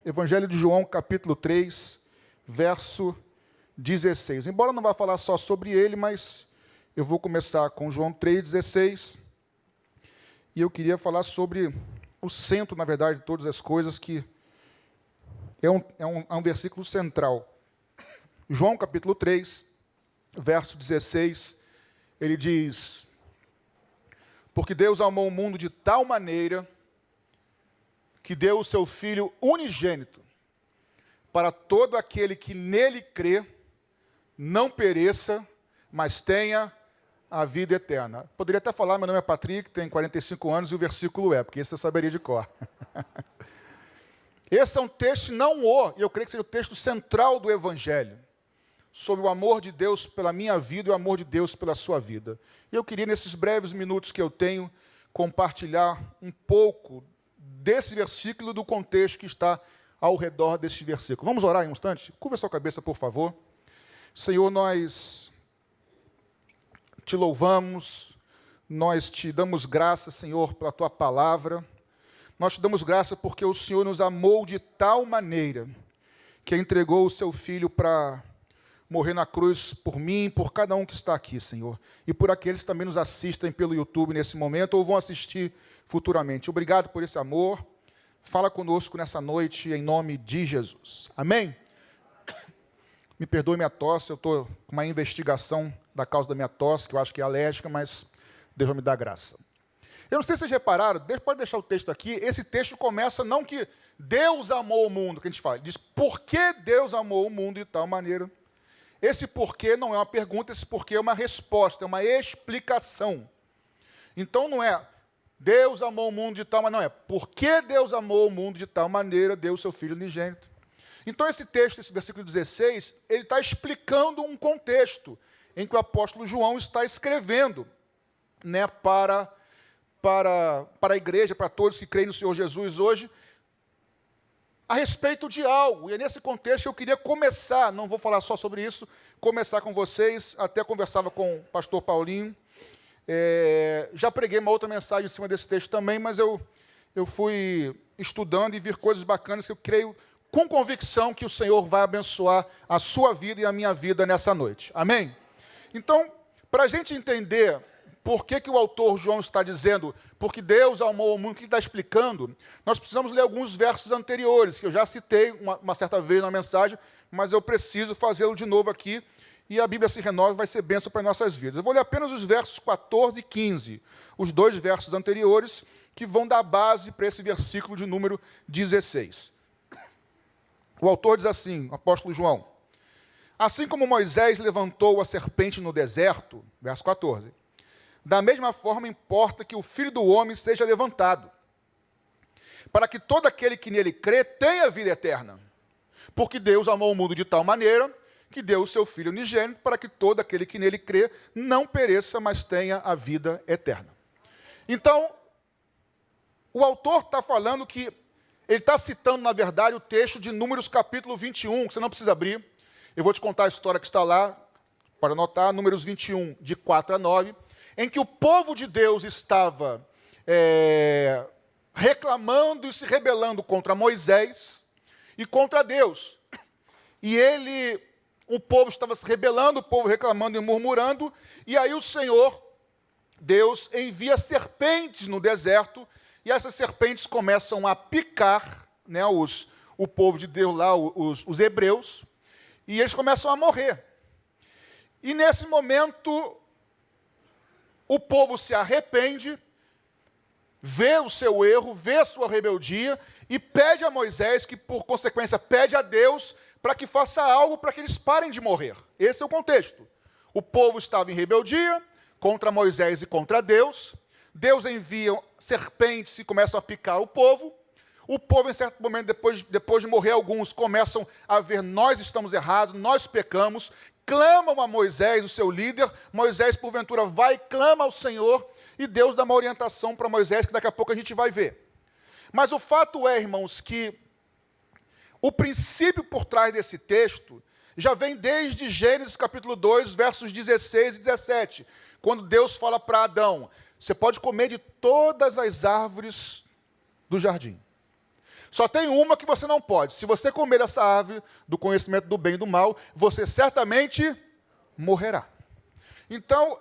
Evangelho de João, capítulo 3, verso 16. Embora eu não vá falar só sobre ele, mas eu vou começar com João 3,16. E eu queria falar sobre o centro, na verdade, de todas as coisas, que é um versículo central. João, capítulo 3, verso 16, ele diz: porque Deus amou o mundo de tal maneira que deu o seu Filho unigênito, para todo aquele que nele crê, não pereça, mas tenha a vida eterna. Poderia até falar, meu nome é Patrick, tenho 45 anos, e o versículo porque esse eu saberia de cor. Esse é um texto, eu creio que seja o texto central do Evangelho, sobre o amor de Deus pela minha vida e o amor de Deus pela sua vida. E eu queria, nesses breves minutos que eu tenho, compartilhar um pouco desse versículo, do contexto que está ao redor deste versículo. Vamos orar em um instante? Curva sua cabeça, por favor. Senhor, nós te louvamos, nós te damos graça, Senhor, pela tua palavra. Nós te damos graça porque o Senhor nos amou de tal maneira que entregou o seu Filho para morrer na cruz por mim e por cada um que está aqui, Senhor. E por aqueles que também nos assistem pelo YouTube nesse momento ou vão assistir futuramente. Obrigado por esse amor. Fala conosco nessa noite, em nome de Jesus. Amém? Me perdoe minha tosse, eu estou com uma investigação da causa da minha tosse, que eu acho que é alérgica, mas Deus vai me dar graça. Eu não sei se vocês repararam, pode deixar o texto aqui, esse texto começa não que Deus amou o mundo, que a gente fala, diz por que Deus amou o mundo de tal maneira. Esse porquê não é uma pergunta, esse porquê é uma resposta, é uma explicação. Então não é Deus amou o mundo de tal maneira, não é por que Deus amou o mundo de tal maneira, deu o seu Filho unigênito. Então esse texto, esse versículo 16, ele está explicando um contexto em que o apóstolo João está escrevendo, né, para a igreja, para todos que creem no Senhor Jesus hoje, a respeito de algo. E é nesse contexto que eu queria começar, não vou falar só sobre isso, começar com vocês, até conversava com o pastor Paulinho, já preguei uma outra mensagem em cima desse texto também, mas eu fui estudando e vi coisas bacanas que eu creio com convicção que o Senhor vai abençoar a sua vida e a minha vida nessa noite. Amém? Então, para a gente entender por que o autor João está dizendo, porque Deus amou o mundo, que ele está explicando, nós precisamos ler alguns versos anteriores, que eu já citei uma certa vez na mensagem, mas eu preciso fazê-lo de novo aqui, e a Bíblia se renova e vai ser bênção para as nossas vidas. Eu vou ler apenas os versos 14 e 15, os dois versos anteriores, que vão dar base para esse versículo de número 16. O autor diz assim, o apóstolo João: assim como Moisés levantou a serpente no deserto, verso 14, da mesma forma importa que o Filho do Homem seja levantado, para que todo aquele que nele crê tenha vida eterna. Porque Deus amou o mundo de tal maneira que deu o seu Filho unigênito, para que todo aquele que nele crê não pereça, mas tenha a vida eterna. Então, o autor está falando que ele está citando, na verdade, o texto de Números capítulo 21, que você não precisa abrir. Eu vou te contar a história que está lá, para anotar, Números 21, de 4 a 9, em que o povo de Deus estava reclamando e se rebelando contra Moisés e contra Deus. E o povo estava se rebelando, o povo reclamando e murmurando, e aí o Senhor, Deus, envia serpentes no deserto, e essas serpentes começam a picar, né, o povo de Deus lá, os hebreus, e eles começam a morrer. E nesse momento, o povo se arrepende, vê o seu erro, vê a sua rebeldia, e pede a Moisés, que por consequência pede a Deus, para que faça algo para que eles parem de morrer. Esse é o contexto. O povo estava em rebeldia contra Moisés e contra Deus. Deus envia serpentes e começam a picar o povo. O povo, em certo momento, depois de morrer alguns, começam a ver, nós estamos errados, nós pecamos, clamam a Moisés, o seu líder. Moisés, porventura, vai e clama ao Senhor, e Deus dá uma orientação para Moisés, que daqui a pouco a gente vai ver. Mas o fato é, irmãos, que o princípio por trás desse texto já vem desde Gênesis capítulo 2, versos 16 e 17, quando Deus fala para Adão: você pode comer de todas as árvores do jardim, Só tem uma que você não pode. Se você comer essa árvore do conhecimento do bem e do mal, você certamente morrerá. Então,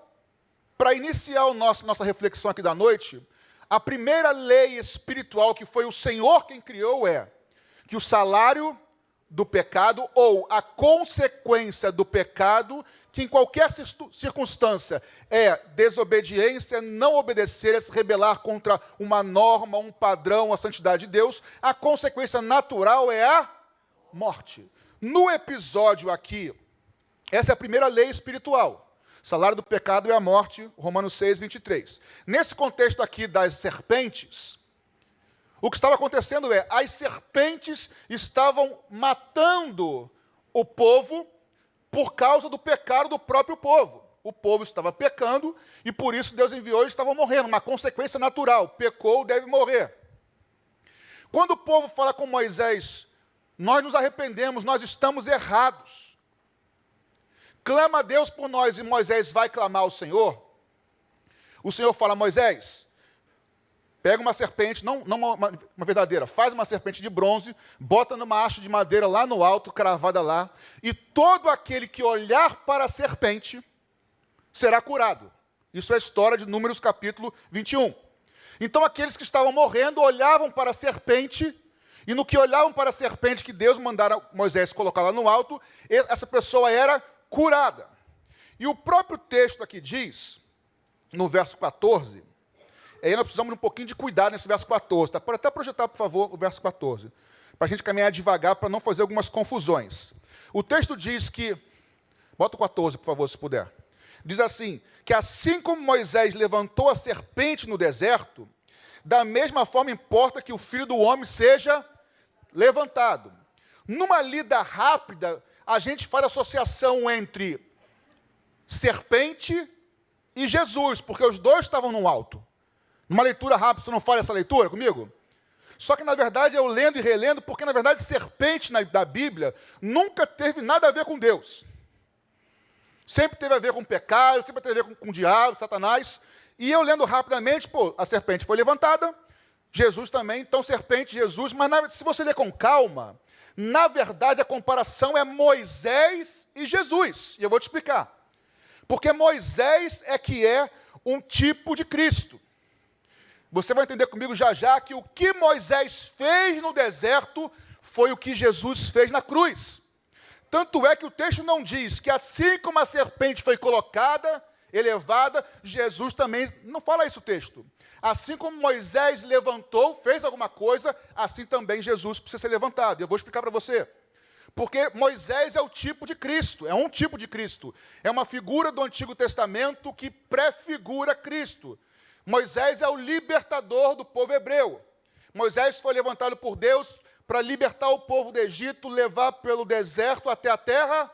para iniciar nossa reflexão aqui da noite, a primeira lei espiritual que foi o Senhor quem criou é que o salário do pecado, ou a consequência do pecado, que em qualquer circunstância é desobediência, não obedecer, é se rebelar contra uma norma, um padrão, a santidade de Deus, a consequência natural é a morte. No episódio aqui, essa é a primeira lei espiritual. O salário do pecado é a morte, Romanos 6, 23. Nesse contexto aqui das serpentes, o que estava acontecendo é, as serpentes estavam matando o povo por causa do pecado do próprio povo. O povo estava pecando e por isso Deus enviou e eles estavam morrendo. Uma consequência natural, pecou, deve morrer. Quando o povo fala com Moisés, nós nos arrependemos, nós estamos errados. Clama a Deus por nós e Moisés vai clamar ao Senhor. O Senhor fala, Moisés, pega uma serpente, não uma verdadeira, faz uma serpente de bronze, bota numa haste de madeira lá no alto, cravada lá, e todo aquele que olhar para a serpente será curado. Isso é a história de Números capítulo 21. Então aqueles que estavam morrendo olhavam para a serpente, e no que olhavam para a serpente que Deus mandara Moisés colocar lá no alto, essa pessoa era curada. E o próprio texto aqui diz, no verso 14, aí nós precisamos de um pouquinho de cuidado nesse verso 14. Tá? Pode até projetar, por favor, o verso 14. Para a gente caminhar devagar, para não fazer algumas confusões. O texto diz que... Bota o 14, por favor, se puder. Diz assim, que assim como Moisés levantou a serpente no deserto, da mesma forma importa que o Filho do Homem seja levantado. Numa lida rápida, a gente faz associação entre serpente e Jesus, porque os dois estavam no alto. Numa leitura rápida, você não fala essa leitura comigo? Só que, na verdade, eu lendo e relendo, porque, na verdade, serpente da Bíblia nunca teve nada a ver com Deus. Sempre teve a ver com pecado, sempre teve a ver com o diabo, Satanás. E eu lendo rapidamente, a serpente foi levantada, Jesus também, então serpente, Jesus. Mas se você ler com calma, na verdade, a comparação é Moisés e Jesus. E eu vou te explicar. Porque Moisés é que é um tipo de Cristo. Você vai entender comigo já já que o que Moisés fez no deserto foi o que Jesus fez na cruz. Tanto é que o texto não diz que assim como a serpente foi colocada, elevada, Jesus também... Não fala isso o texto. Assim como Moisés levantou, fez alguma coisa, assim também Jesus precisa ser levantado. Eu vou explicar para você. Porque Moisés é o tipo de Cristo, é um tipo de Cristo. É uma figura do Antigo Testamento que prefigura Cristo. Moisés é o libertador do povo hebreu. Moisés foi levantado por Deus para libertar o povo do Egito, levar pelo deserto até a terra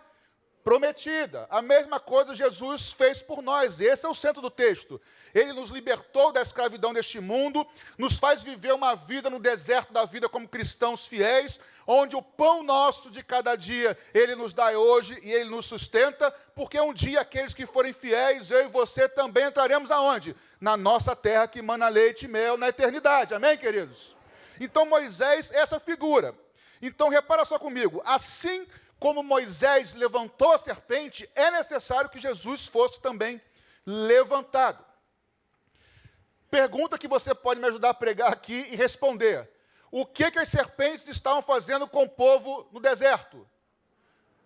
prometida. A mesma coisa Jesus fez por nós. Esse é o centro do texto. Ele nos libertou da escravidão deste mundo, nos faz viver uma vida no deserto da vida como cristãos fiéis, onde o pão nosso de cada dia Ele nos dá hoje e Ele nos sustenta, porque um dia aqueles que forem fiéis, eu e você também entraremos aonde? Na nossa terra que mana leite e mel na eternidade. Amém, queridos? Então Moisés é essa figura. Então repara só comigo, assim como Moisés levantou a serpente, é necessário que Jesus fosse também levantado. Pergunta que você pode me ajudar a pregar aqui e responder. O que as serpentes estavam fazendo com o povo no deserto?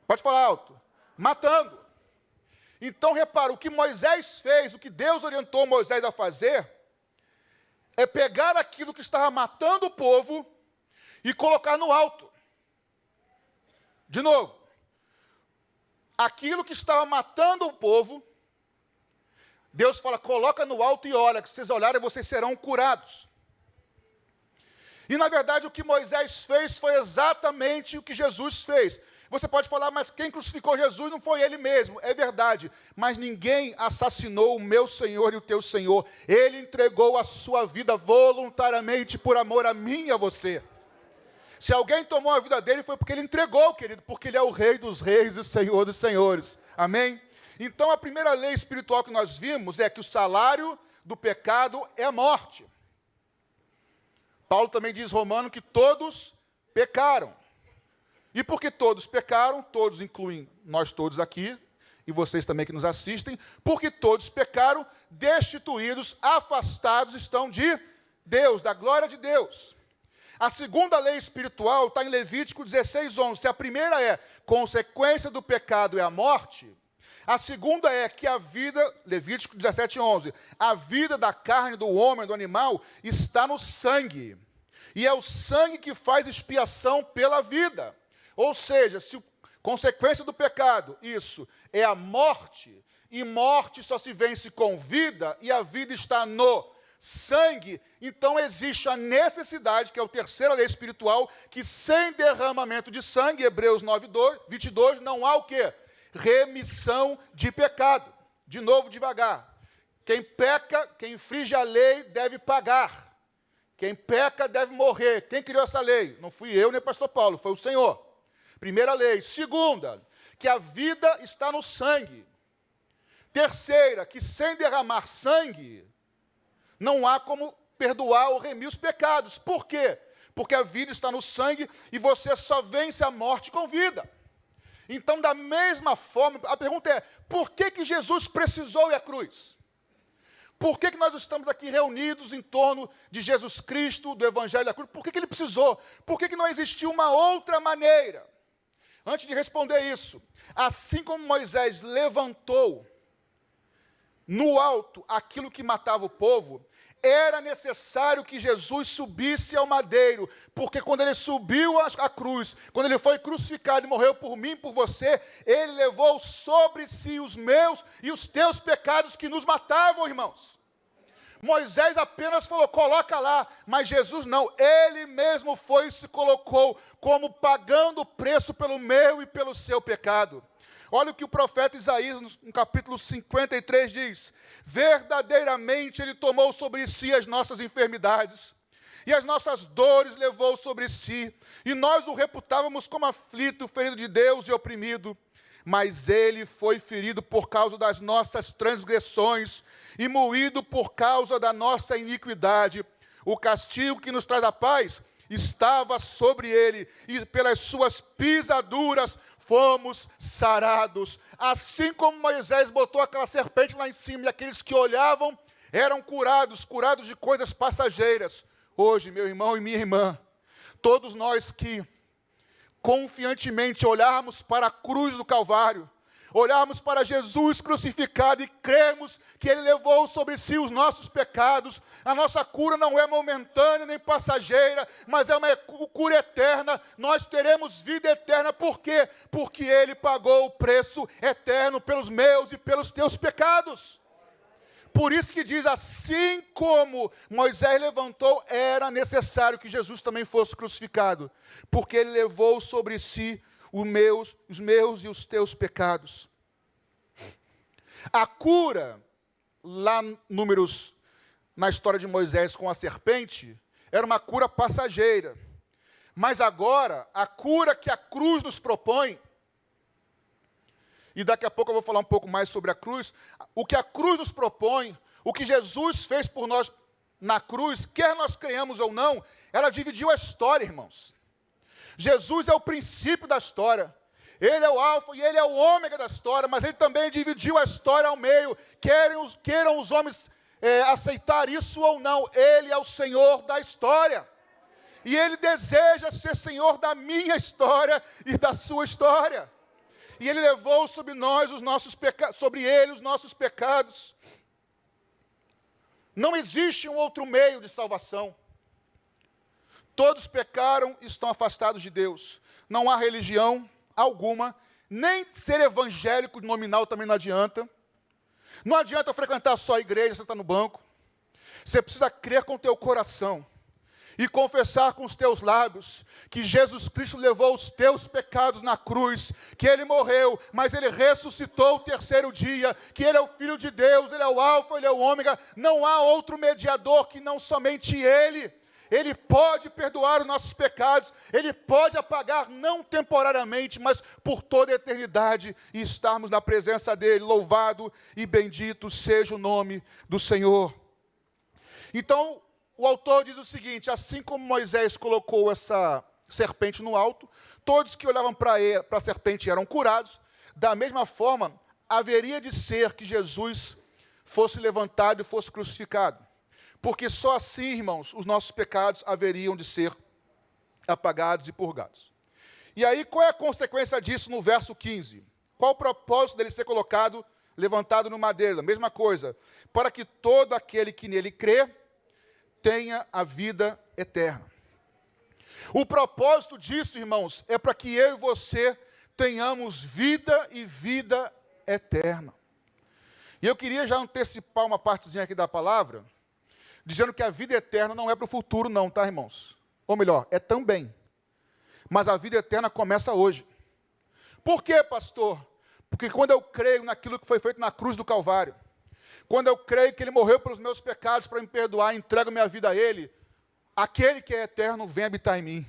Pode falar alto. Matando. Então, repara, o que Moisés fez, o que Deus orientou Moisés a fazer, é pegar aquilo que estava matando o povo e colocar no alto. De novo. Aquilo que estava matando o povo, Deus fala, coloca no alto e olha, que se vocês olharem, vocês serão curados. E, na verdade, o que Moisés fez foi exatamente o que Jesus fez. Você pode falar, mas quem crucificou Jesus não foi ele mesmo. É verdade, mas ninguém assassinou o meu Senhor e o teu Senhor. Ele entregou a sua vida voluntariamente por amor a mim e a você. Se alguém tomou a vida dele foi porque ele entregou, querido, porque ele é o Rei dos Reis e o Senhor dos Senhores. Amém? Então, a primeira lei espiritual que nós vimos é que o salário do pecado é a morte. Paulo também diz, Romano, que todos pecaram. E porque todos pecaram, todos incluem nós todos aqui, e vocês também que nos assistem, porque todos pecaram, destituídos, afastados estão de Deus, da glória de Deus. A segunda lei espiritual está em Levítico 16:11. Se a primeira é consequência do pecado é a morte, a segunda é que a vida, Levítico 17:11, a vida da carne do homem, do animal, está no sangue. E é o sangue que faz expiação pela vida. Ou seja, se consequência do pecado, isso é a morte, e morte só se vence com vida, e a vida está no sangue, então existe a necessidade, que é a terceira lei espiritual, que sem derramamento de sangue, Hebreus 9:22, não há o quê? Remissão de pecado. De novo, devagar. Quem peca, quem infringe a lei, deve pagar. Quem peca, deve morrer. Quem criou essa lei? Não fui eu nem o pastor Paulo, foi o Senhor. Primeira lei. Segunda, que a vida está no sangue. Terceira, que sem derramar sangue, não há como perdoar ou remir os pecados. Por quê? Porque a vida está no sangue e você só vence a morte com vida. Então, da mesma forma, a pergunta é, por que Jesus precisou ir à cruz? Por que nós estamos aqui reunidos em torno de Jesus Cristo, do Evangelho da cruz? Por que ele precisou? Por que não existiu uma outra maneira? Antes de responder isso, assim como Moisés levantou no alto aquilo que matava o povo, era necessário que Jesus subisse ao madeiro, porque quando ele subiu à cruz, quando ele foi crucificado e morreu por mim e por você, ele levou sobre si os meus e os teus pecados que nos matavam, irmãos. Moisés apenas falou, coloca lá, mas Jesus não, ele mesmo foi e se colocou como pagando o preço pelo meu e pelo seu pecado. Olha o que o profeta Isaías, no capítulo 53, diz, verdadeiramente ele tomou sobre si as nossas enfermidades, e as nossas dores levou sobre si, e nós o reputávamos como aflito, ferido de Deus e oprimido, mas ele foi ferido por causa das nossas transgressões, e moído por causa da nossa iniquidade. O castigo que nos traz a paz estava sobre ele, e pelas suas pisaduras fomos sarados. Assim como Moisés botou aquela serpente lá em cima, e aqueles que olhavam eram curados de coisas passageiras. Hoje, meu irmão e minha irmã, todos nós que confiantemente olharmos para a cruz do Calvário, olharmos para Jesus crucificado e cremos que ele levou sobre si os nossos pecados, a nossa cura não é momentânea nem passageira, mas é uma cura eterna, nós teremos vida eterna. Por quê? Porque ele pagou o preço eterno pelos meus e pelos teus pecados. Por isso que diz, assim como Moisés levantou, era necessário que Jesus também fosse crucificado, porque ele levou sobre si os meus e os teus pecados. A cura, lá na história de Moisés com a serpente, era uma cura passageira. Mas agora, a cura que a cruz nos propõe, e daqui a pouco eu vou falar um pouco mais sobre a cruz, o que a cruz nos propõe, o que Jesus fez por nós na cruz, quer nós creiamos ou não, ela dividiu a história, irmãos. Jesus é o princípio da história, ele é o alfa e ele é o ômega da história, mas ele também dividiu a história ao meio, queiram os homens aceitar isso ou não, ele é o Senhor da história, e ele deseja ser Senhor da minha história e da sua história, e ele levou sobre nós os nossos pecados, sobre ele os nossos pecados. Não existe um outro meio de salvação. Todos pecaram e estão afastados de Deus. Não há religião alguma, nem ser evangélico nominal também não adianta. Não adianta frequentar só a igreja, você está no banco. Você precisa crer com o teu coração e confessar com os teus lábios que Jesus Cristo levou os teus pecados na cruz, que ele morreu, mas ele ressuscitou o terceiro dia, que ele é o Filho de Deus, ele é o alfa, ele é o ômega, não há outro mediador que não somente ele. Ele pode perdoar os nossos pecados, ele pode apagar não temporariamente, mas por toda a eternidade, e estarmos na presença dele. Louvado e bendito seja o nome do Senhor. Então, o autor diz o seguinte: assim como Moisés colocou essa serpente no alto, todos que olhavam para a serpente eram curados, da mesma forma, haveria de ser que Jesus fosse levantado e fosse crucificado. Porque só assim, irmãos, os nossos pecados haveriam de ser apagados e purgados. E aí, qual é a consequência disso no verso 15? Qual o propósito dele ser colocado, levantado no madeiro? A mesma coisa, para que todo aquele que nele crê tenha a vida eterna. O propósito disso, irmãos, é para que eu e você tenhamos vida e vida eterna. E eu queria já antecipar uma partezinha aqui da palavra, dizendo que a vida eterna não é para o futuro não, tá, irmãos? Ou melhor, é também. Mas a vida eterna começa hoje. Por quê, pastor? Porque quando eu creio naquilo que foi feito na cruz do Calvário, quando eu creio que Ele morreu pelos meus pecados para me perdoar, entrego minha vida a Ele, aquele que é eterno vem habitar em mim.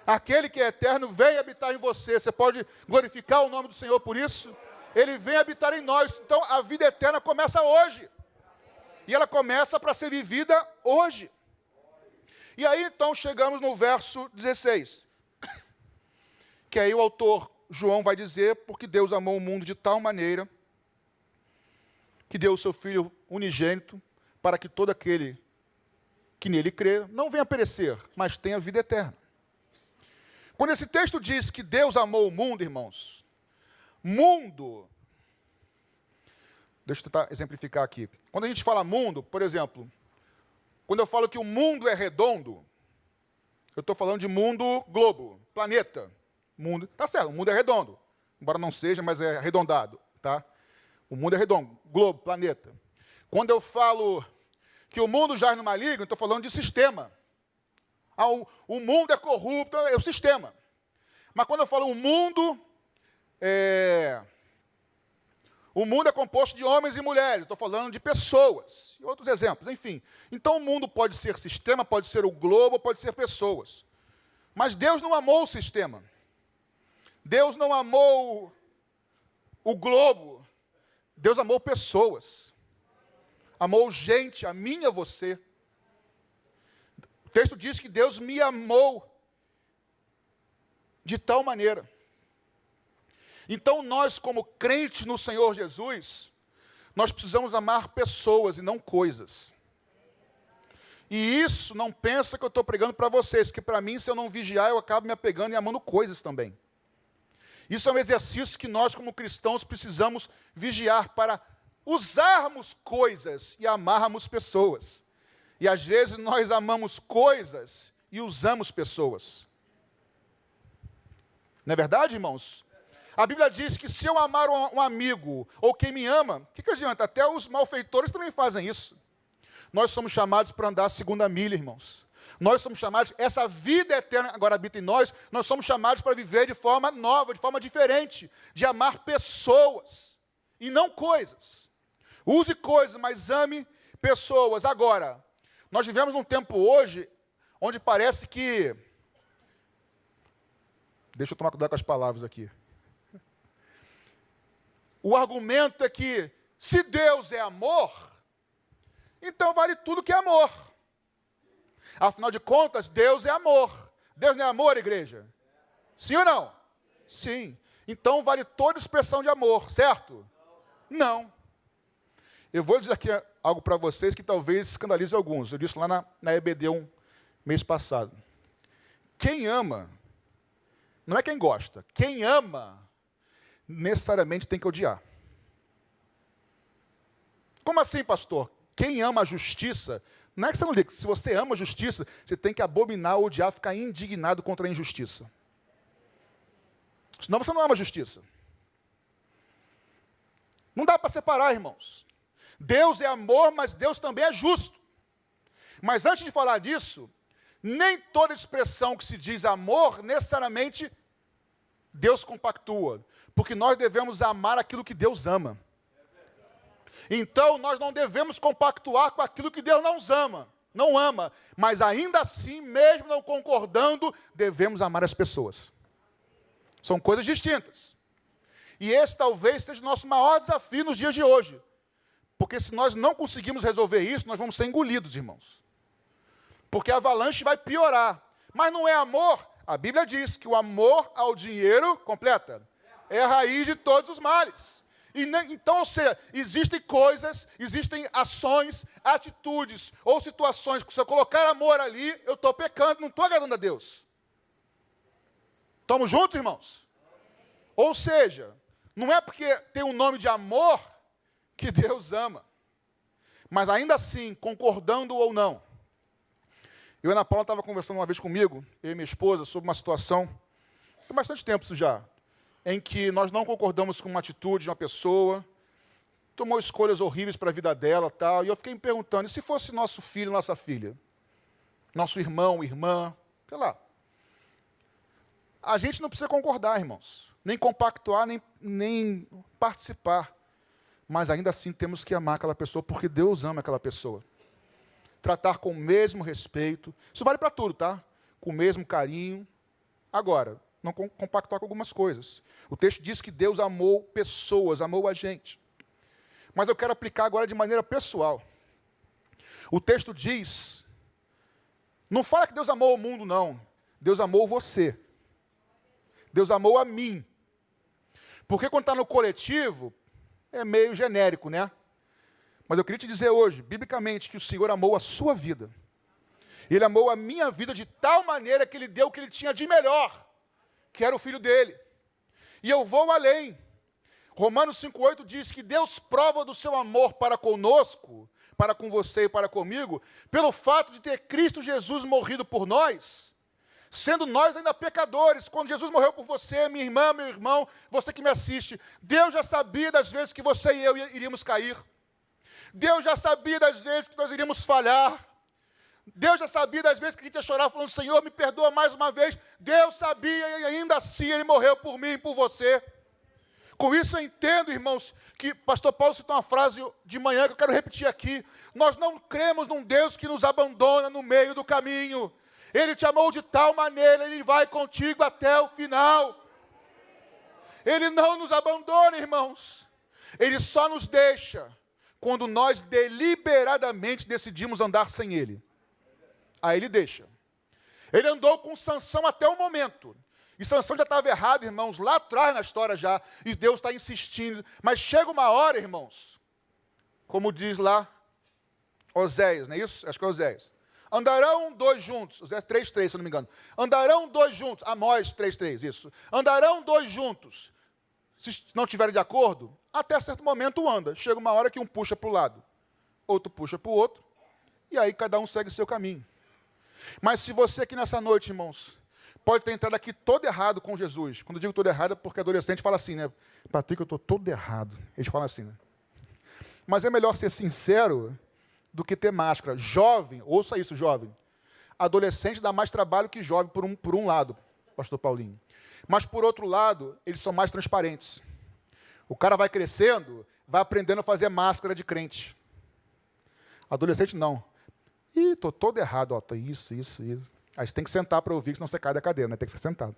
Aquele que é eterno vem habitar em você. Você pode glorificar o nome do Senhor por isso? Ele vem habitar em nós. Então a vida eterna começa hoje. E ela começa para ser vivida hoje. E aí então chegamos no verso 16. Que aí o autor João vai dizer: porque Deus amou o mundo de tal maneira que deu o seu Filho unigênito, para que todo aquele que nele crê não venha perecer, mas tenha vida eterna. Quando esse texto diz que Deus amou o mundo, irmãos, mundo, deixa eu tentar exemplificar aqui. Quando a gente fala mundo, por exemplo, quando eu falo que o mundo é redondo, eu estou falando de mundo globo, planeta. Mundo, tá certo, o mundo é redondo, embora não seja, mas é arredondado, tá? O mundo é redondo, globo, planeta. Quando eu falo que o mundo jaz no maligno, estou falando de sistema. O mundo é corrupto, é o sistema. Mas quando eu falo o mundo é composto de homens e mulheres, estou falando de pessoas, e outros exemplos, enfim. Então o mundo pode ser sistema, pode ser o globo, pode ser pessoas. Mas Deus não amou o sistema. Deus não amou o globo. Deus amou pessoas. Amou gente, a mim e a você. O texto diz que Deus me amou de tal maneira. Então nós, como crentes no Senhor Jesus, nós precisamos amar pessoas e não coisas. E isso, não pensa que eu estou pregando para vocês, que para mim, se eu não vigiar, eu acabo me apegando e amando coisas também. Isso é um exercício que nós, como cristãos, precisamos vigiar para usarmos coisas e amarmos pessoas. E às vezes nós amamos coisas e usamos pessoas. Não é verdade, irmãos? A Bíblia diz que se eu amar um amigo ou quem me ama, o que adianta? Até os malfeitores também fazem isso. Nós somos chamados para andar a segunda milha, irmãos. Nós somos chamados, essa vida eterna agora habita em nós somos chamados para viver de forma nova, de forma diferente, de amar pessoas e não coisas. Use coisas, mas ame pessoas. Agora, nós vivemos num tempo hoje onde parece que... Deixa eu tomar cuidado com as palavras aqui. O argumento é que, se Deus é amor, então vale tudo que é amor. Afinal de contas, Deus é amor. Deus não é amor, igreja? Sim ou não? Sim. Então vale toda expressão de amor, certo? Não. Eu vou dizer aqui algo para vocês que talvez escandalize alguns. Eu disse lá na EBD mês passado. Quem ama, não é quem gosta. Quem ama, necessariamente tem que odiar. Como assim, pastor? Quem ama a justiça, não é que você não liga. Se você ama a justiça, você tem que abominar, odiar, ficar indignado contra a injustiça. Senão você não ama a justiça. Não dá para separar, irmãos. Deus é amor, mas Deus também é justo. Mas antes de falar disso, nem toda expressão que se diz amor, necessariamente Deus compactua. Porque nós devemos amar aquilo que Deus ama. Então, nós não devemos compactuar com aquilo que Deus não ama. Mas ainda assim, mesmo não concordando, devemos amar as pessoas. São coisas distintas. E esse talvez seja o nosso maior desafio nos dias de hoje. Porque se nós não conseguimos resolver isso, nós vamos ser engolidos, irmãos. Porque a avalanche vai piorar. Mas não é amor. A Bíblia diz que o amor ao dinheiro, completa, é a raiz de todos os males. Então, ou seja, existem coisas, existem ações, atitudes ou situações que se eu colocar amor ali, eu estou pecando, não estou agradando a Deus. Estamos juntos, irmãos? Ou seja, não é porque tem um nome de amor que Deus ama. Mas ainda assim, concordando ou não. Eu e a Ana Paula estava conversando uma vez comigo, eu e minha esposa, sobre uma situação, tem bastante tempo isso já, em que nós não concordamos com uma atitude de uma pessoa, tomou escolhas horríveis para a vida dela, tal, e eu fiquei me perguntando, e se fosse nosso filho, nossa filha? Nosso irmão, irmã, sei lá. A gente não precisa concordar, irmãos, nem compactuar, nem participar, mas ainda assim temos que amar aquela pessoa, porque Deus ama aquela pessoa. Tratar com o mesmo respeito, isso vale para tudo, tá? Com o mesmo carinho. Agora, não compactuar com algumas coisas. O texto diz que Deus amou pessoas, amou a gente. Mas eu quero aplicar agora de maneira pessoal. O texto diz, não fala que Deus amou o mundo, não. Deus amou você. Deus amou a mim. Porque quando está no coletivo, é meio genérico, né? Mas eu queria te dizer hoje, biblicamente, que o Senhor amou a sua vida. Ele amou a minha vida de tal maneira que Ele deu o que Ele tinha de melhor, que era o Filho dEle. E eu vou além. Romanos 5,8 diz que Deus prova do seu amor para conosco, para com você e para comigo, pelo fato de ter Cristo Jesus morrido por nós, sendo nós ainda pecadores. Quando Jesus morreu por você, minha irmã, meu irmão, você que me assiste, Deus já sabia das vezes que você e eu iríamos cair. Deus já sabia das vezes que nós iríamos falhar. Deus já sabia das vezes que a gente ia chorar falando, Senhor, me perdoa mais uma vez. Deus sabia e ainda assim Ele morreu por mim e por você. Com isso eu entendo, irmãos, que pastor Paulo citou uma frase de manhã que eu quero repetir aqui. Nós não cremos num Deus que nos abandona no meio do caminho. Ele te amou de tal maneira, Ele vai contigo até o final. Ele não nos abandona, irmãos. Ele só nos deixa quando nós deliberadamente decidimos andar sem Ele. Aí Ele deixa. Ele andou com Sansão até o momento. E Sansão já estava errado, irmãos, lá atrás na história já. E Deus está insistindo. Mas chega uma hora, irmãos, como diz lá Oséias, não é isso? Acho que é Oséias. Andarão dois juntos. Oséias 3,3, se eu não me engano. Andarão dois juntos. Amós 3,3, isso. Andarão dois juntos. Se não estiverem de acordo, até certo momento anda. Chega uma hora que um puxa para o lado, outro puxa para o outro. E aí cada um segue o seu caminho. Mas se você aqui nessa noite, irmãos, pode ter entrado aqui todo errado com Jesus. Quando eu digo todo errado é porque adolescente fala assim, né? Patrick, eu estou todo errado. Eles falam assim, né? Mas é melhor ser sincero do que ter máscara. Jovem, ouça isso, jovem. Adolescente dá mais trabalho que jovem por um lado, pastor Paulinho. Mas por outro lado, eles são mais transparentes. O cara vai crescendo, vai aprendendo a fazer máscara de crente. Adolescente não. Ih, estou todo errado, ó, tô isso. Aí você tem que sentar para ouvir, senão você cai da cadeira, né? Tem que ficar sentado.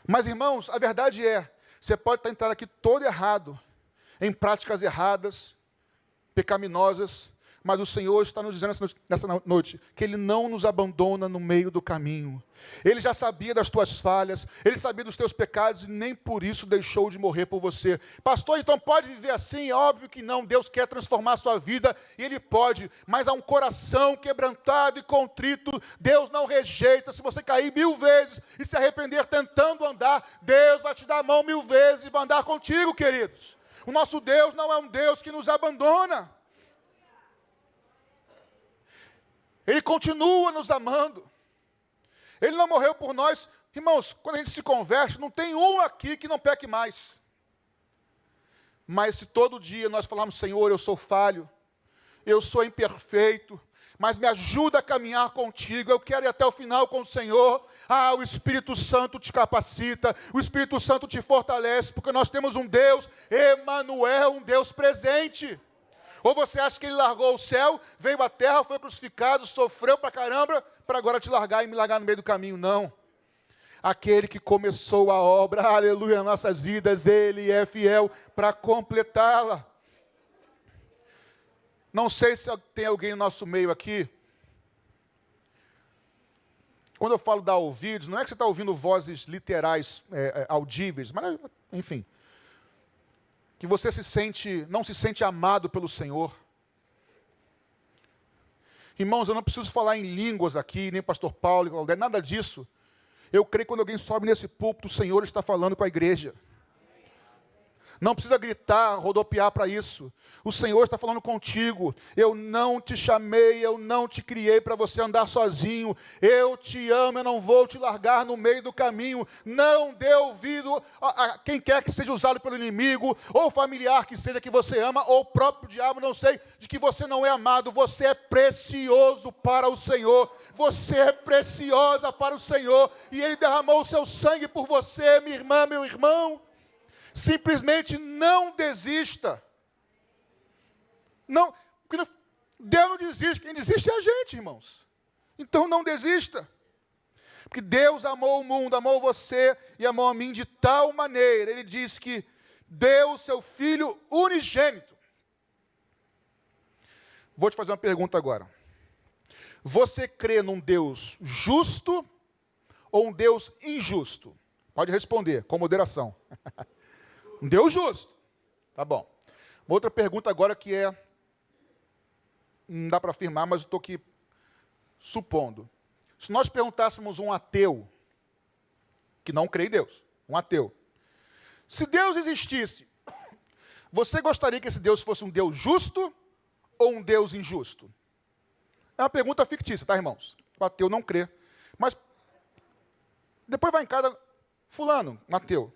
Mas, irmãos, a verdade é, você pode estar entrando aqui todo errado, em práticas erradas, pecaminosas, mas o Senhor está nos dizendo nessa noite que Ele não nos abandona no meio do caminho. Ele já sabia das tuas falhas, Ele sabia dos teus pecados e nem por isso deixou de morrer por você. Pastor, então pode viver assim? É óbvio que não, Deus quer transformar a sua vida e Ele pode, mas há um coração quebrantado e contrito, Deus não rejeita. Se você cair 1000 vezes e se arrepender tentando andar, Deus vai te dar a mão 1000 vezes e vai andar contigo, queridos. O nosso Deus não é um Deus que nos abandona. Ele continua nos amando. Ele não morreu por nós. Irmãos, quando a gente se converte, não tem um aqui que não peque mais. Mas se todo dia nós falarmos, Senhor, eu sou falho, eu sou imperfeito, mas me ajuda a caminhar contigo, eu quero ir até o final com o Senhor. Ah, o Espírito Santo te capacita, o Espírito Santo te fortalece, porque nós temos um Deus, Emanuel, um Deus presente. Ou você acha que Ele largou o céu, veio à terra, foi crucificado, sofreu pra caramba, para agora te largar e me largar no meio do caminho? Não. Aquele que começou a obra, aleluia, nas nossas vidas, Ele é fiel para completá-la. Não sei se tem alguém no nosso meio aqui. Quando eu falo dar ouvidos, não é que você está ouvindo vozes literais, audíveis, mas, enfim. Que você não se sente amado pelo Senhor. Irmãos, eu não preciso falar em línguas aqui, nem pastor Paulo, nada disso. Eu creio que quando alguém sobe nesse púlpito, o Senhor está falando com a igreja. Não precisa gritar, rodopiar para isso. O Senhor está falando contigo. Eu não te chamei, eu não te criei para você andar sozinho. Eu te amo, eu não vou te largar no meio do caminho. Não dê ouvido a quem quer que seja usado pelo inimigo, ou familiar que seja que você ama, ou o próprio diabo, não sei, de que você não é amado. Você é precioso para o Senhor. Você é preciosa para o Senhor. E Ele derramou o seu sangue por você, minha irmã, meu irmão. Simplesmente não desista. Não, porque Deus não desiste. Quem desiste é a gente, irmãos. Então não desista. Porque Deus amou o mundo, amou você e amou a mim de tal maneira. Ele diz que deu o seu Filho unigênito. Vou te fazer uma pergunta agora. Você crê num Deus justo ou um Deus injusto? Pode responder, com moderação. Um Deus justo. Tá bom. Uma outra pergunta agora que não dá para afirmar, mas eu estou aqui supondo. Se nós perguntássemos um ateu, que não crê em Deus, um ateu. Se Deus existisse, você gostaria que esse Deus fosse um Deus justo ou um Deus injusto? É uma pergunta fictícia, tá, irmãos? O ateu não crê. Mas depois vai em casa, fulano, um ateu.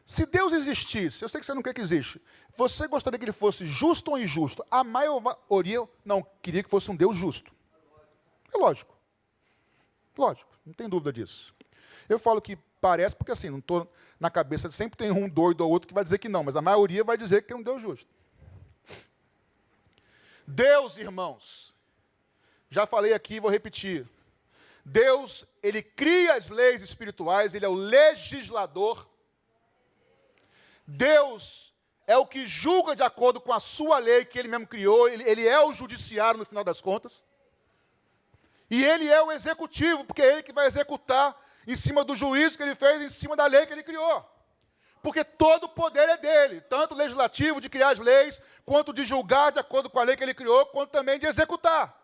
Se Deus existisse, eu sei que você não quer que existe, você gostaria que ele fosse justo ou injusto? A maioria não queria que fosse um Deus justo. É lógico. Lógico, não tem dúvida disso. Eu falo que parece, porque assim, não estou na cabeça, sempre tem um doido ou outro que vai dizer que não, mas a maioria vai dizer que é um Deus justo. Deus, irmãos, já falei aqui, vou repetir. Deus, Ele cria as leis espirituais, Ele é o legislador. Deus é o que julga de acordo com a sua lei que Ele mesmo criou. Ele é o judiciário no final das contas. E Ele é o executivo, porque é Ele que vai executar em cima do juízo que Ele fez, em cima da lei que Ele criou. Porque todo o poder é dEle, tanto o legislativo de criar as leis, quanto de julgar de acordo com a lei que Ele criou, quanto também de executar.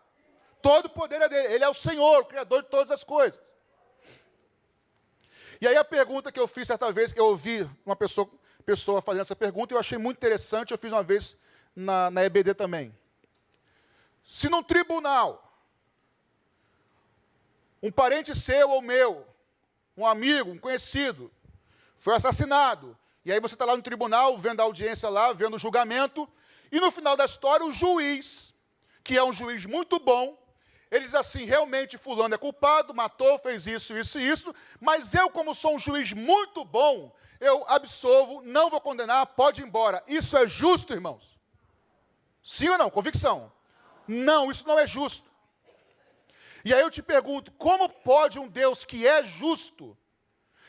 Todo o poder é dEle. Ele é o Senhor, o Criador de todas as coisas. E aí a pergunta que eu fiz certa vez, que eu ouvi uma pessoa fazendo essa pergunta, eu achei muito interessante, eu fiz uma vez na EBD também. Se num tribunal, um parente seu ou meu, um amigo, um conhecido, foi assassinado, e aí você está lá no tribunal, vendo a audiência lá, vendo o julgamento, e no final da história, o juiz, que é um juiz muito bom, ele diz assim, realmente fulano é culpado, matou, fez isso, isso e isso, mas eu, como sou um juiz muito bom, eu absolvo, não vou condenar, pode ir embora. Isso é justo, irmãos? Sim ou não? Convicção. Não, isso não é justo. E aí eu te pergunto, como pode um Deus que é justo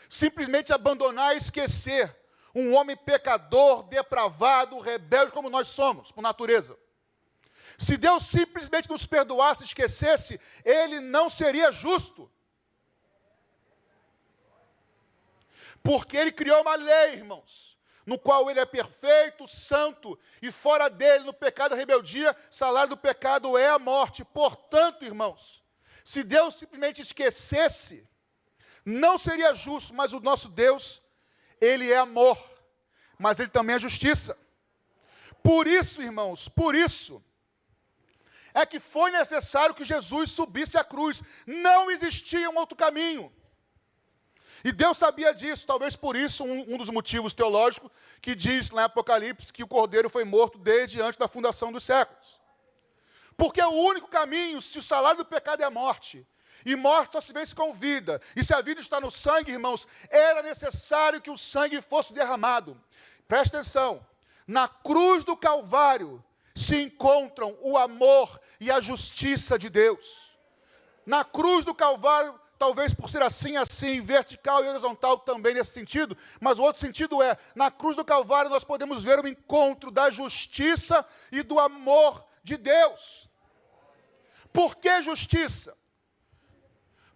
simplesmente abandonar e esquecer um homem pecador, depravado, rebelde como nós somos, por natureza? Se Deus simplesmente nos perdoasse e esquecesse, Ele não seria justo. Porque Ele criou uma lei, irmãos, no qual Ele é perfeito, santo, e fora dele, no pecado e rebeldia, salário do pecado é a morte. Portanto, irmãos, se Deus simplesmente esquecesse, não seria justo, mas o nosso Deus, Ele é amor, mas Ele também é justiça. Por isso, irmãos, por isso, é que foi necessário que Jesus subisse à cruz. Não existia um outro caminho. E Deus sabia disso, talvez por isso, um dos motivos teológicos, que diz lá em Apocalipse que o Cordeiro foi morto desde antes da fundação dos séculos. Porque é o único caminho, se o salário do pecado é a morte, e morte só se vence com vida, e se a vida está no sangue, irmãos, era necessário que o sangue fosse derramado. Presta atenção, na cruz do Calvário se encontram o amor e a justiça de Deus. Na cruz do Calvário, talvez por ser assim, vertical e horizontal também nesse sentido, mas o outro sentido é, na cruz do Calvário nós podemos ver o encontro da justiça e do amor de Deus. Por que justiça?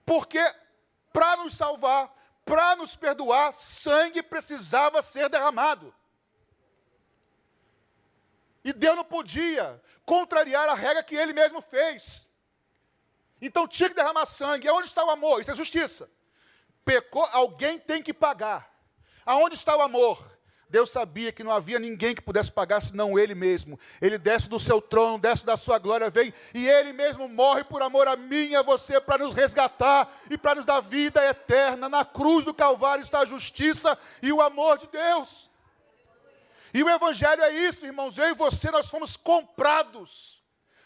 Porque para nos salvar, para nos perdoar, sangue precisava ser derramado. E Deus não podia contrariar a regra que Ele mesmo fez. Então tinha que derramar sangue. Aonde está o amor? Isso é justiça. Pecou, alguém tem que pagar. Aonde está o amor? Deus sabia que não havia ninguém que pudesse pagar senão Ele mesmo. Ele desce do seu trono, desce da sua glória, vem e Ele mesmo morre por amor a mim e a você para nos resgatar e para nos dar vida eterna. Na cruz do Calvário está a justiça e o amor de Deus. E o Evangelho é isso, irmãos. Eu e você, nós fomos comprados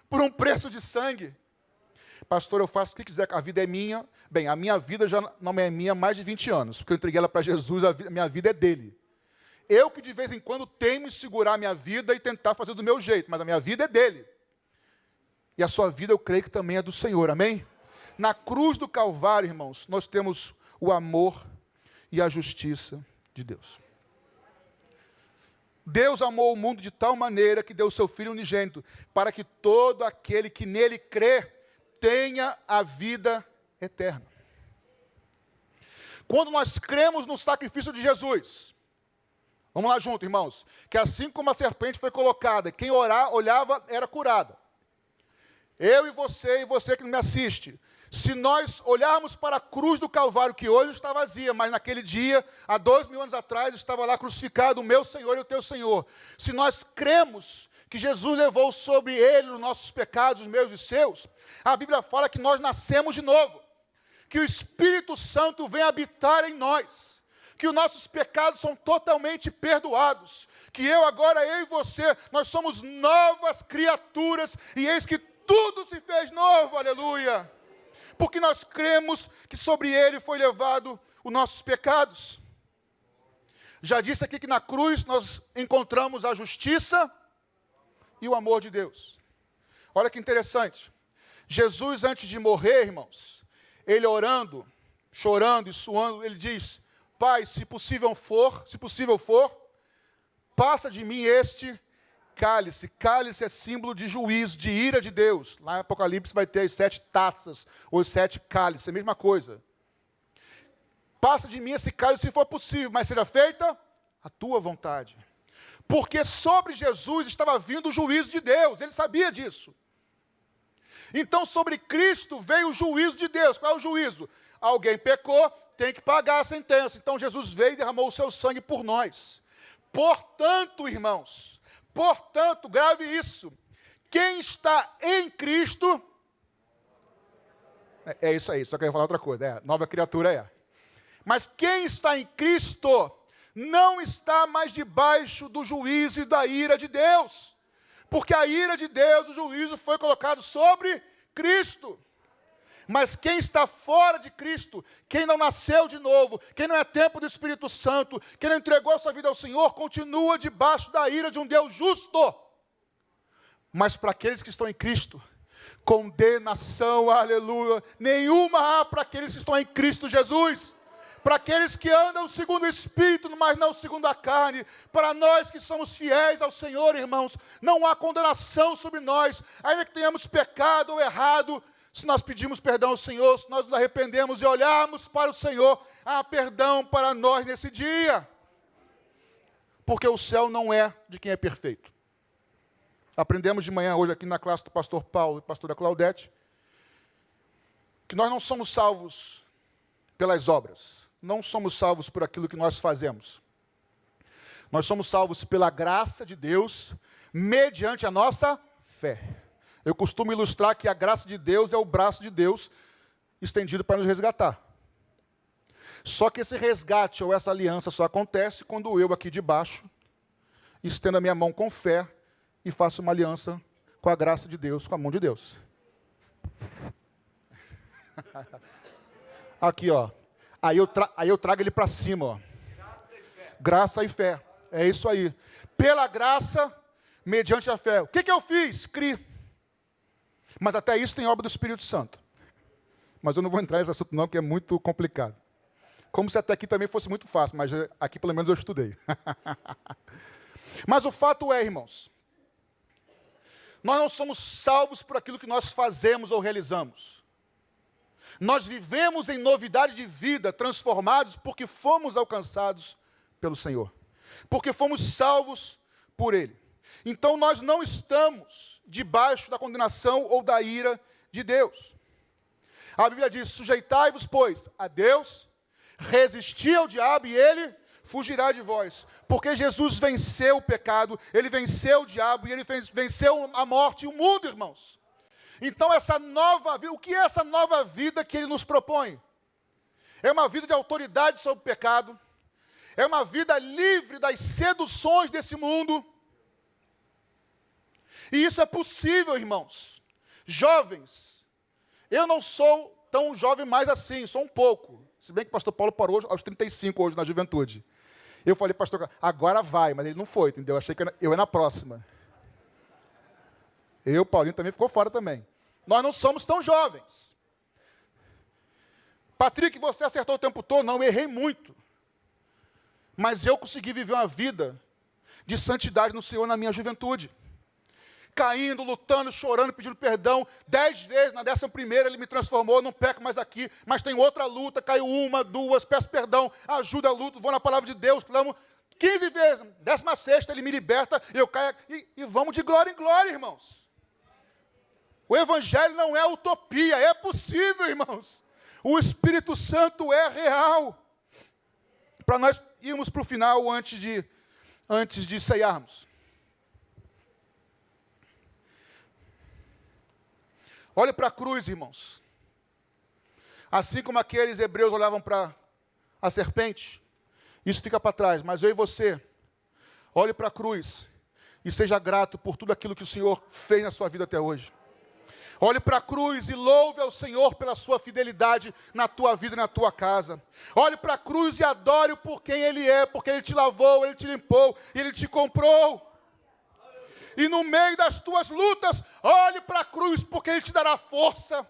por um preço de sangue. Pastor, eu faço o que quiser, a vida é minha. Bem, a minha vida já não é minha há mais de 20 anos, porque eu entreguei ela para Jesus, a minha vida é dele. Eu que de vez em quando teimo em segurar a minha vida e tentar fazer do meu jeito, mas a minha vida é dele. E a sua vida eu creio que também é do Senhor, amém? Na cruz do Calvário, irmãos, nós temos o amor e a justiça de Deus. Deus amou o mundo de tal maneira que deu o seu Filho unigênito, para que todo aquele que nele crê tenha a vida eterna. Quando nós cremos no sacrifício de Jesus, vamos lá junto, irmãos, que assim como a serpente foi colocada, quem olhava era curada. Eu e você que me assiste, se nós olharmos para a cruz do Calvário, que hoje está vazia, mas naquele dia, há 2000 anos atrás, estava lá crucificado o meu Senhor e o teu Senhor. Se nós cremos que Jesus levou sobre ele os nossos pecados, os meus e os seus, a Bíblia fala que nós nascemos de novo, que o Espírito Santo vem habitar em nós, que os nossos pecados são totalmente perdoados, que eu e você, nós somos novas criaturas, e eis que tudo se fez novo, aleluia, porque nós cremos que sobre ele foi levado os nossos pecados. Já disse aqui que na cruz nós encontramos a justiça e o amor de Deus. Olha que interessante. Jesus, antes de morrer, irmãos, ele orando, chorando e suando, ele diz: Pai, se possível for, passa de mim este cálice. Cálice é símbolo de juízo, de ira de Deus. Lá em Apocalipse vai ter as 7 taças, ou os 7 cálices, é a mesma coisa. Passa de mim esse cálice se for possível, mas seja feita a tua vontade. Porque sobre Jesus estava vindo o juízo de Deus, ele sabia disso. Então sobre Cristo veio o juízo de Deus. Qual é o juízo? Alguém pecou, tem que pagar a sentença. Então Jesus veio e derramou o seu sangue por nós. Portanto, irmãos, grave isso, quem está em Cristo, é isso aí, só queria falar outra coisa, nova criatura é. Mas quem está em Cristo, não está mais debaixo do juízo e da ira de Deus, porque a ira de Deus, o juízo foi colocado sobre Cristo. Mas quem está fora de Cristo, quem não nasceu de novo, quem não é templo do Espírito Santo, quem não entregou sua vida ao Senhor, continua debaixo da ira de um Deus justo. Mas para aqueles que estão em Cristo, condenação, aleluia, nenhuma há para aqueles que estão em Cristo Jesus. Para aqueles que andam segundo o Espírito, mas não segundo a carne. Para nós que somos fiéis ao Senhor, irmãos, não há condenação sobre nós, ainda que tenhamos pecado ou errado. Se nós pedimos perdão ao Senhor, se nós nos arrependemos e olharmos para o Senhor, há perdão para nós nesse dia. Porque o céu não é de quem é perfeito. Aprendemos de manhã, hoje aqui na classe do pastor Paulo e pastora Claudete, que nós não somos salvos pelas obras. Não somos salvos por aquilo que nós fazemos. Nós somos salvos pela graça de Deus, mediante a nossa fé. Eu costumo ilustrar que a graça de Deus é o braço de Deus estendido para nos resgatar. Só que esse resgate ou essa aliança só acontece quando eu aqui de baixo estendo a minha mão com fé e faço uma aliança com a graça de Deus, com a mão de Deus. Aqui, ó. Aí eu trago ele para cima, ó. Graça e fé. É isso aí. Pela graça, mediante a fé. O que eu fiz? Criei. Mas até isso tem obra do Espírito Santo. Mas eu não vou entrar nesse assunto não, que é muito complicado. Como se até aqui também fosse muito fácil, mas aqui pelo menos eu estudei. Mas o fato é, irmãos, Nós não somos salvos por aquilo que nós fazemos ou realizamos. Nós vivemos em novidade de vida, transformados porque fomos alcançados pelo Senhor. Porque fomos salvos por Ele. Então nós não estamos debaixo da condenação ou da ira de Deus. A Bíblia diz, sujeitai-vos, pois, a Deus, resisti ao diabo e ele fugirá de vós. Porque Jesus venceu o pecado, ele venceu o diabo e ele venceu a morte e o mundo, irmãos. Então essa nova vida, o que é essa nova vida que ele nos propõe? É uma vida de autoridade sobre o pecado, é uma vida livre das seduções desse mundo. E isso é possível, irmãos. Jovens, eu não sou tão jovem mais assim, sou um pouco. Se bem que o pastor Paulo parou aos 35 hoje na juventude. Eu falei, pastor, agora vai, mas ele não foi, entendeu? Achei que eu ia na próxima. Paulinho também ficou fora também. Nós não somos tão jovens. Patrick, você acertou o tempo todo? Não, eu errei muito. Mas eu consegui viver uma vida de santidade no Senhor na minha juventude. Caindo, lutando, chorando, pedindo perdão. 10 vezes, na 11ª ele me transformou, não peco mais aqui, mas tem outra luta, caiu 1, 2, peço perdão, ajuda a luta, vou na palavra de Deus, clamo 15 vezes, 16ª ele me liberta, eu caio e vamos de glória em glória, irmãos. O Evangelho não é utopia, é possível, irmãos. O Espírito Santo é real. Para nós irmos para o final antes de ceiarmos. Olhe para a cruz, irmãos. Assim como aqueles hebreus olhavam para a serpente, isso fica para trás. Mas eu e você, olhe para a cruz e seja grato por tudo aquilo que o Senhor fez na sua vida até hoje. Olhe para a cruz e louve ao Senhor pela sua fidelidade na tua vida e na tua casa. Olhe para a cruz e adore-o por quem Ele é, porque Ele te lavou, Ele te limpou, Ele te comprou. E no meio das tuas lutas, olhe para a cruz, porque Ele te dará força.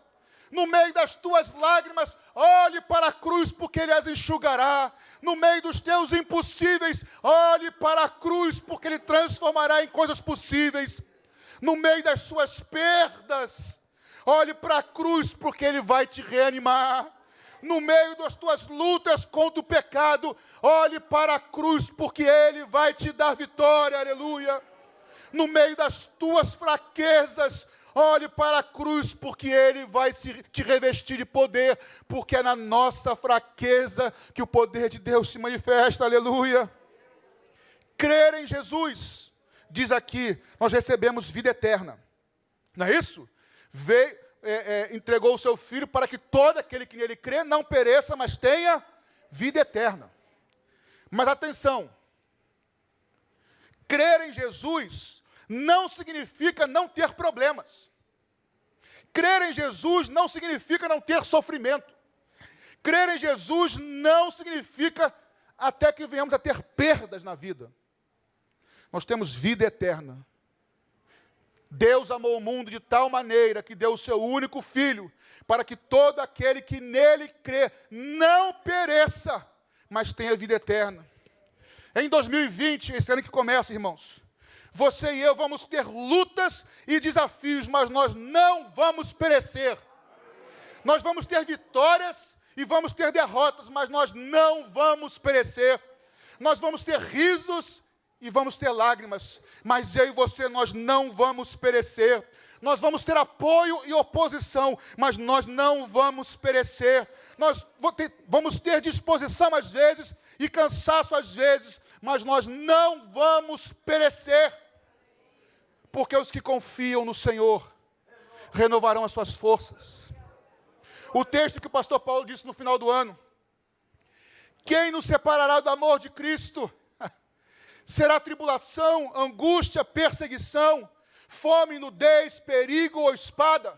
No meio das tuas lágrimas, olhe para a cruz, porque Ele as enxugará. No meio dos teus impossíveis, olhe para a cruz, porque Ele transformará em coisas possíveis. No meio das suas perdas, olhe para a cruz, porque Ele vai te reanimar. No meio das tuas lutas contra o pecado, olhe para a cruz, porque Ele vai te dar vitória, aleluia. No meio das tuas fraquezas, olhe para a cruz, porque Ele vai te revestir de poder, porque é na nossa fraqueza que o poder de Deus se manifesta, aleluia. Crer em Jesus, diz aqui, nós recebemos vida eterna, não é isso? Entregou o seu Filho para que todo aquele que nele crê não pereça, mas tenha vida eterna. Mas atenção, crer em Jesus não significa não ter problemas. Crer em Jesus não significa não ter sofrimento. Crer em Jesus não significa até que venhamos a ter perdas na vida. Nós temos vida eterna. Deus amou o mundo de tal maneira que deu o seu único Filho, para que todo aquele que nele crê não pereça, mas tenha vida eterna. Em 2020, esse ano que começa, irmãos, você e eu vamos ter lutas e desafios, mas nós não vamos perecer. Nós vamos ter vitórias e vamos ter derrotas, mas nós não vamos perecer. Nós vamos ter risos e vamos ter lágrimas, mas eu e você, nós não vamos perecer. Nós vamos ter apoio e oposição, mas nós não vamos perecer. Nós vamos ter disposição às vezes e cansaço às vezes, mas nós não vamos perecer. Porque os que confiam no Senhor renovarão as suas forças. O texto que o pastor Paulo disse no final do ano: quem nos separará do amor de Cristo? Será tribulação, angústia, perseguição, fome, nudez, perigo ou espada?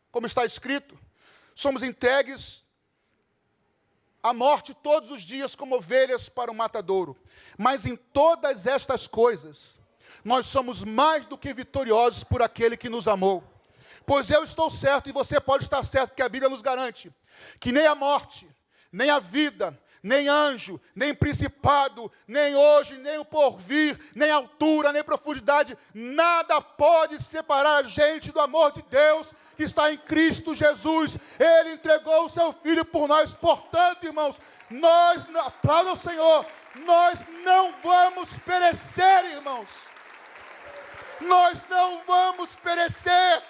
Como está escrito, somos entregues à morte todos os dias como ovelhas para o matadouro. Mas em todas estas coisas, nós somos mais do que vitoriosos por aquele que nos amou. Pois eu estou certo, e você pode estar certo, que a Bíblia nos garante que nem a morte, nem a vida, nem anjo, nem principado, nem hoje, nem o porvir, nem altura, nem profundidade, nada pode separar a gente do amor de Deus que está em Cristo Jesus. Ele entregou o seu Filho por nós. Portanto, irmãos, aplauda o Senhor, nós não vamos perecer, irmãos. Nós não vamos perecer.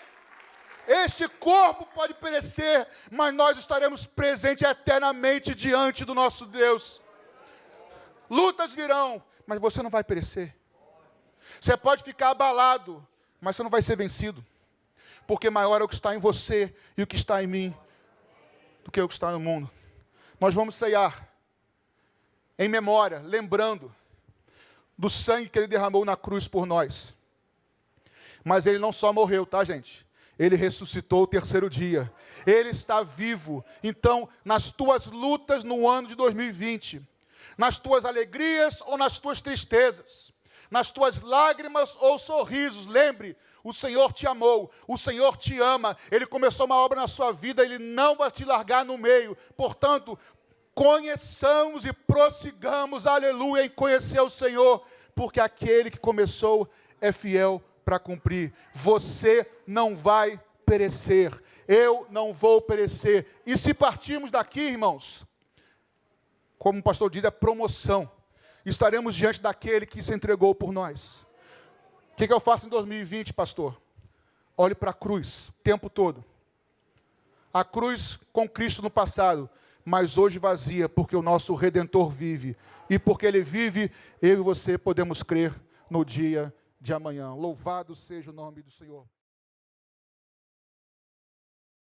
Este corpo pode perecer, mas nós estaremos presentes eternamente diante do nosso Deus. Lutas virão, mas você não vai perecer. Você pode ficar abalado, mas você não vai ser vencido. Porque maior é o que está em você e o que está em mim do que o que está no mundo. Nós vamos ceiar em memória, lembrando do sangue que Ele derramou na cruz por nós. Mas Ele não só morreu, tá, gente? Ele ressuscitou o terceiro dia. Ele está vivo. Então, nas tuas lutas no ano de 2020, nas tuas alegrias ou nas tuas tristezas, nas tuas lágrimas ou sorrisos, lembre, o Senhor te amou, o Senhor te ama, Ele começou uma obra na sua vida, Ele não vai te largar no meio. Portanto, conheçamos e prossigamos, aleluia, em conhecer o Senhor, porque aquele que começou é fiel para cumprir. Você não vai perecer, eu não vou perecer. E se partirmos daqui, irmãos, como o pastor diz, é promoção. Estaremos diante daquele que se entregou por nós. O que eu faço em 2020, pastor? Olhe para a cruz, o tempo todo. A cruz com Cristo no passado, mas hoje vazia, porque o nosso Redentor vive. E porque Ele vive, eu e você podemos crer no dia de amanhã. Louvado seja o nome do Senhor.